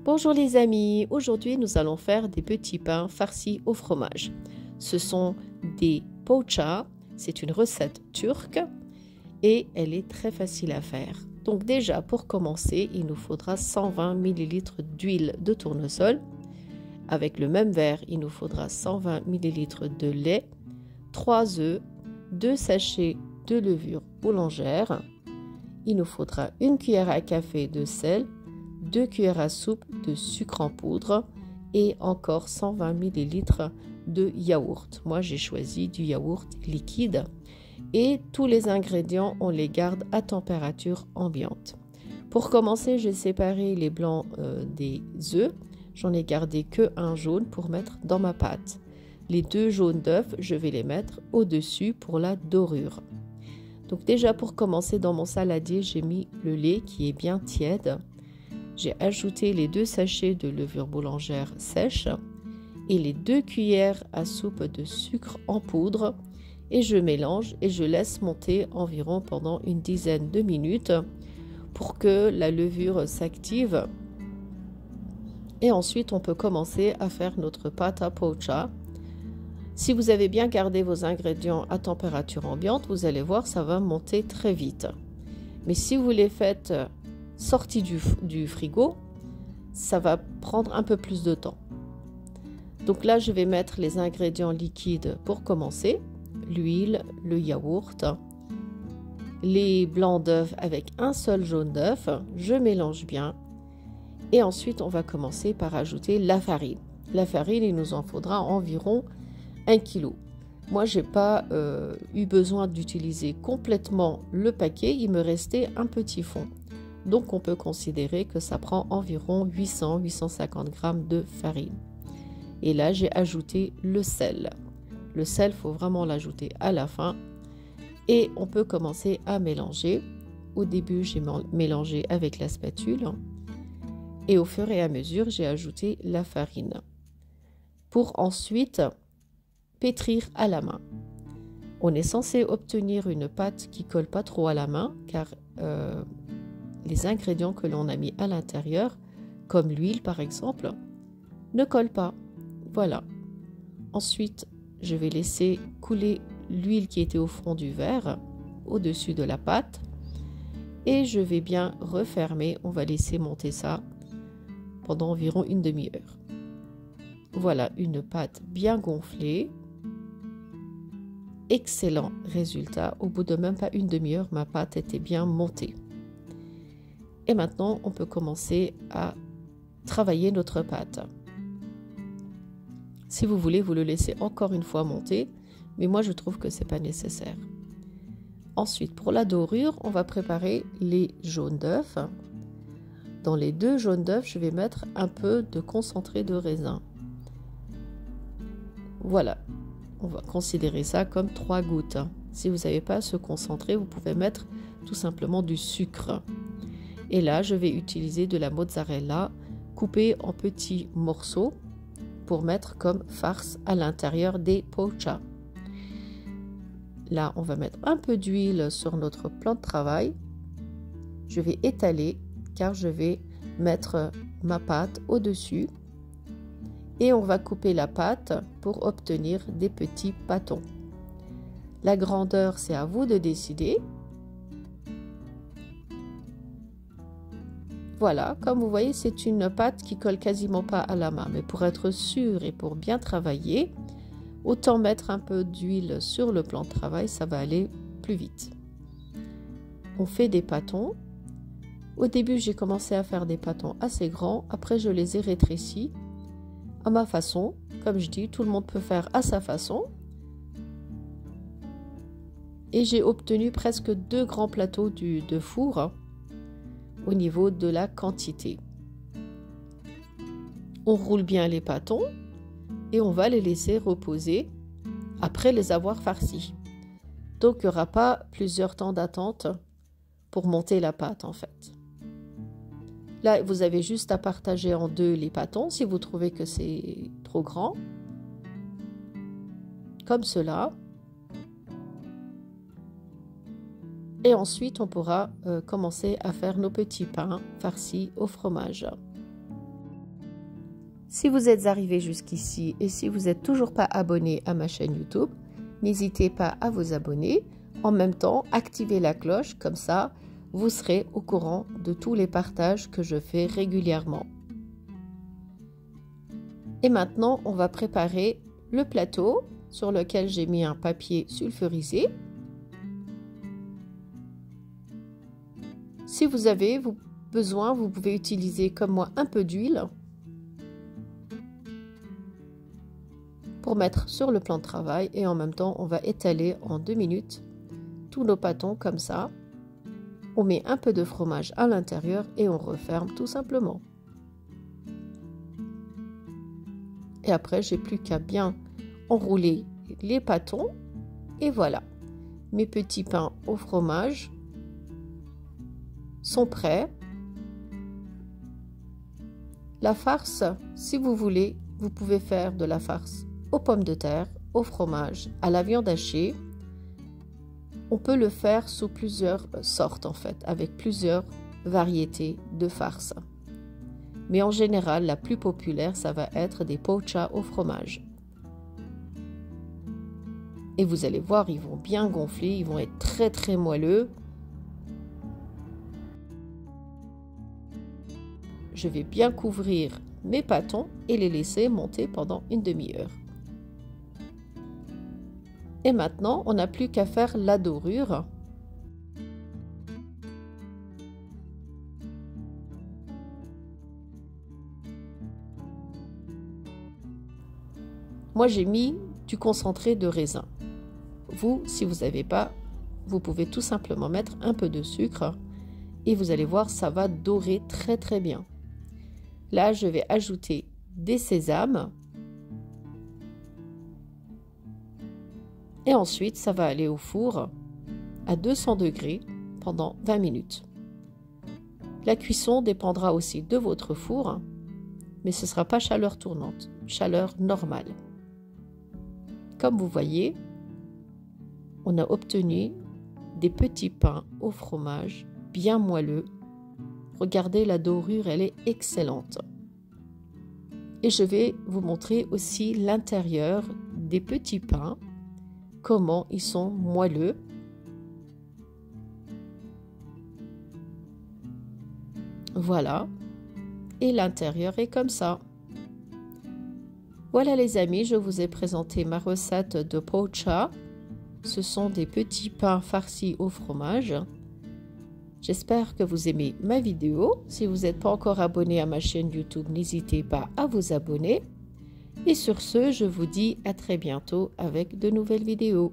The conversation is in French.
Bonjour les amis, aujourd'hui nous allons faire des petits pains farcis au fromage. Ce sont des poğaça, c'est une recette turque et elle est très facile à faire. Donc déjà pour commencer, il nous faudra 120 ml d'huile de tournesol. Avec le même verre, il nous faudra 120 ml de lait, 3 œufs, 2 sachets de levure boulangère. Il nous faudra une cuillère à café de sel, 2 cuillères à soupe de sucre en poudre et encore 120 ml de yaourt. Moi, j'ai choisi du yaourt liquide et tous les ingrédients, on les garde à température ambiante. Pour commencer, j'ai séparé les blancs des œufs. J'en ai gardé que un jaune pour mettre dans ma pâte. Les 2 jaunes d'œufs, je vais les mettre au-dessus pour la dorure. Donc déjà pour commencer, dans mon saladier, j'ai mis le lait qui est bien tiède. J'ai ajouté les 2 sachets de levure boulangère sèche et les 2 cuillères à soupe de sucre en poudre et je mélange et je laisse monter environ pendant une dizaine de minutes pour que la levure s'active. Et ensuite, on peut commencer à faire notre pâte à poğaça. Si vous avez bien gardé vos ingrédients à température ambiante, vous allez voir, ça va monter très vite. Mais si vous les faites sortis du frigo, ça va prendre un peu plus de temps. Donc là, je vais mettre les ingrédients liquides pour commencer. L'huile, le yaourt, les blancs d'œufs avec un seul jaune d'œuf. Je mélange bien. Et ensuite, on va commencer par ajouter la farine. La farine, il nous en faudra environ 1 kg. Moi, je n'ai pas eu besoin d'utiliser complètement le paquet. Il me restait un petit fond. Donc, on peut considérer que ça prend environ 800-850 g de farine. Et là, j'ai ajouté le sel. Le sel, il faut vraiment l'ajouter à la fin. Et on peut commencer à mélanger. Au début, j'ai mélangé avec la spatule. Et au fur et à mesure, j'ai ajouté la farine. Pour ensuite pétrir à la main. On est censé obtenir une pâte qui ne colle pas trop à la main, car les ingrédients que l'on a mis à l'intérieur, comme l'huile par exemple, ne collent pas. Voilà. Ensuite, je vais laisser couler l'huile qui était au fond du verre au-dessus de la pâte et je vais bien refermer. On va laisser monter ça pendant environ une demi-heure. Voilà une pâte bien gonflée. Excellent résultat. Au bout de même pas une demi-heure, ma pâte était bien montée. Et maintenant, on peut commencer à travailler notre pâte. Si vous voulez, vous le laissez encore une fois monter, mais moi, je trouve que ce n'est pas nécessaire. Ensuite, pour la dorure, on va préparer les jaunes d'œufs. Dans les 2 jaunes d'œufs, je vais mettre un peu de concentré de raisin. Voilà, on va considérer ça comme 3 gouttes. Si vous n'avez pas ce concentré, vous pouvez mettre tout simplement du sucre. Et là, je vais utiliser de la mozzarella coupée en petits morceaux pour mettre comme farce à l'intérieur des poğaça. Là, on va mettre un peu d'huile sur notre plan de travail. Je vais étaler car je vais mettre ma pâte au-dessus. Et on va couper la pâte pour obtenir des petits pâtons. La grandeur, c'est à vous de décider. Voilà, comme vous voyez, c'est une pâte qui colle quasiment pas à la main. Mais pour être sûr et pour bien travailler, autant mettre un peu d'huile sur le plan de travail, ça va aller plus vite. On fait des pâtons. Au début, j'ai commencé à faire des pâtons assez grands. Après, je les ai rétrécis à ma façon. Comme je dis, tout le monde peut faire à sa façon. Et j'ai obtenu presque 2 grands plateaux de four au niveau de la quantité. On roule bien les pâtons et on va les laisser reposer après les avoir farcis. Donc, il n'y aura pas plusieurs temps d'attente pour monter la pâte en fait. Là, vous avez juste à partager en 2 les pâtons si vous trouvez que c'est trop grand. Comme cela. Et ensuite, on pourra commencer à faire nos petits pains farcis au fromage. Si vous êtes arrivé jusqu'ici et si vous n'êtes toujours pas abonné à ma chaîne YouTube, n'hésitez pas à vous abonner. En même temps, activez la cloche, comme ça, vous serez au courant de tous les partages que je fais régulièrement. Et maintenant, on va préparer le plateau sur lequel j'ai mis un papier sulfurisé. Si vous avez besoin, vous pouvez utiliser comme moi un peu d'huile pour mettre sur le plan de travail et en même temps, on va étaler en 2 minutes tous nos pâtons comme ça. On met un peu de fromage à l'intérieur et on referme tout simplement. Et après, j'ai plus qu'à bien enrouler les pâtons et voilà. Mes petits pains au fromage sont prêts. La farce, si vous voulez, vous pouvez faire de la farce aux pommes de terre, au fromage, à la viande hachée. On peut le faire sous plusieurs sortes en fait, avec plusieurs variétés de farce. Mais en général, la plus populaire, ça va être des pochas au fromage. Et vous allez voir, ils vont bien gonfler, ils vont être très très moelleux. Je vais bien couvrir mes pâtons et les laisser monter pendant une demi-heure. Et maintenant, on n'a plus qu'à faire la dorure. Moi, j'ai mis du concentré de raisin. Vous, si vous n'avez pas, vous pouvez tout simplement mettre un peu de sucre et vous allez voir, ça va dorer très très bien. Là, je vais ajouter des sésames. Et ensuite, ça va aller au four à 200 degrés pendant 20 minutes. La cuisson dépendra aussi de votre four, mais ce ne sera pas chaleur tournante, chaleur normale. Comme vous voyez, on a obtenu des petits pains au fromage bien moelleux. Regardez, la dorure, elle est excellente. Et je vais vous montrer aussi l'intérieur des petits pains, comment ils sont moelleux. Voilà. Et l'intérieur est comme ça. Voilà les amis, je vous ai présenté ma recette de pocha. Ce sont des petits pains farcis au fromage. J'espère que vous aimez ma vidéo. Si vous n'êtes pas encore abonné à ma chaîne YouTube, n'hésitez pas à vous abonner. Et sur ce, je vous dis à très bientôt avec de nouvelles vidéos.